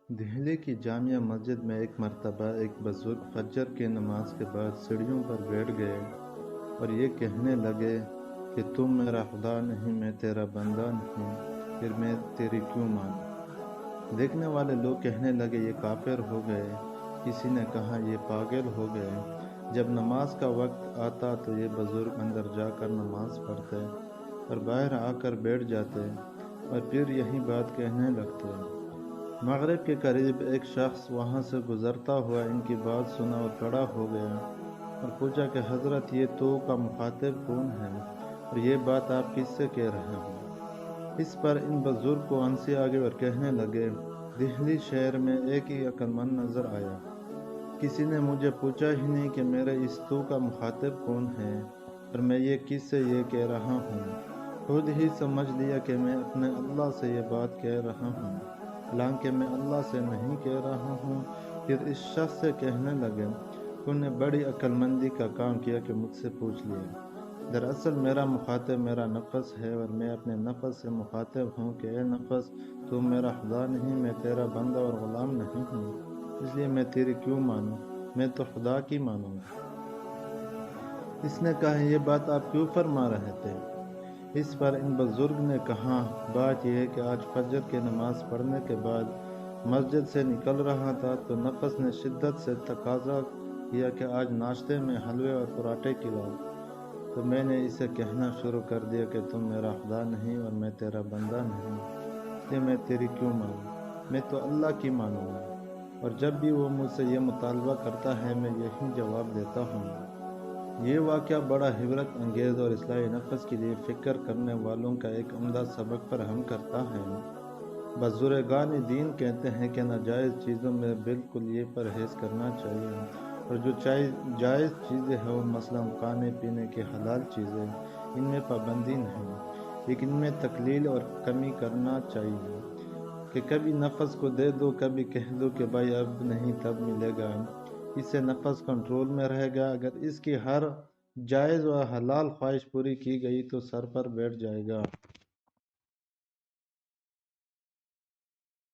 دہلی کی جامع مسجد میں ایک مرتبہ ایک بزرگ فجر کی نماز کے بعد سیڑھیوں پر بیٹھ گئے اور یہ کہنے لگے کہ تم میرا خدا نہیں، میں تیرا بندہ نہیں، پھر میں تیری کیوں مانوں؟ دیکھنے والے لوگ کہنے لگے یہ کافر ہو گئے، کسی نے کہا یہ پاگل ہو گئے۔ جب نماز کا وقت آتا تو یہ بزرگ اندر جا کر نماز پڑھتے اور باہر آ کر بیٹھ جاتے اور پھر یہی بات کہنے لگتے۔ مغرب کے قریب ایک شخص وہاں سے گزرتا ہوا ان کی بات سنا اور کھڑا ہو گیا اور پوچھا کہ حضرت، یہ تو کا مخاطب کون ہے اور یہ بات آپ کس سے کہہ رہے ہو؟ اس پر ان بزرگ کو ہنسی آ گئی اور کہنے لگے، دہلی شہر میں ایک ہی عقل مند نظر آیا، کسی نے مجھے پوچھا ہی نہیں کہ میرے اس تو کا مخاطب کون ہے اور میں یہ کس سے یہ کہہ رہا ہوں۔ خود ہی سمجھ لیا کہ میں اپنے اللہ سے یہ بات کہہ رہا ہوں، حالانکہ میں اللہ سے نہیں کہہ رہا ہوں۔ پھر اس شخص سے کہنے لگے، تو نے بڑی عقل مندی کا کام کیا کہ مجھ سے پوچھ لیا۔ دراصل میرا مخاطب میرا نفس ہے اور میں اپنے نفس سے مخاطب ہوں کہ اے نفس، تو میرا خدا نہیں، میں تیرا بندہ اور غلام نہیں ہوں، اس لیے میں تیری کیوں مانوں، میں تو خدا کی مانوں گا۔ اس نے کہا، یہ بات آپ کیوں فرما رہے تھے؟ اس پر ان بزرگ نے کہا، بات یہ ہے کہ آج فجر کی نماز پڑھنے کے بعد مسجد سے نکل رہا تھا تو نفس نے شدت سے تقاضا کیا کہ آج ناشتے میں حلوے اور پراٹھے کھلاؤ، تو میں نے اسے کہنا شروع کر دیا کہ تم میرا خدا نہیں اور میں تیرا بندہ نہیں، اس لیے میں تیری کیوں مانوں، میں تو اللہ کی مانوں گا۔ اور جب بھی وہ مجھ سے یہ مطالبہ کرتا ہے میں یہی جواب دیتا ہوں۔ یہ واقعہ بڑا عبرت انگیز اور اصلاح نفس کے لیے فکر کرنے والوں کا ایک عمدہ سبق فراہم کرتا ہے۔ بزرگان دین کہتے ہیں کہ ناجائز چیزوں میں بالکل یہ پرہیز کرنا چاہیے، اور جو جائز چیزیں ہیں مثلاً کھانے پینے کی حلال چیزیں، ان میں پابندی نہیں، لیکن ان میں تقلیل اور کمی کرنا چاہیے، کہ کبھی نفس کو دے دو، کبھی کہہ دو کہ بھائی اب نہیں تب ملے گا، اس سے نفس کنٹرول میں رہے گا۔ اگر اس کی ہر جائز و حلال خواہش پوری کی گئی تو سر پر بیٹھ جائے گا۔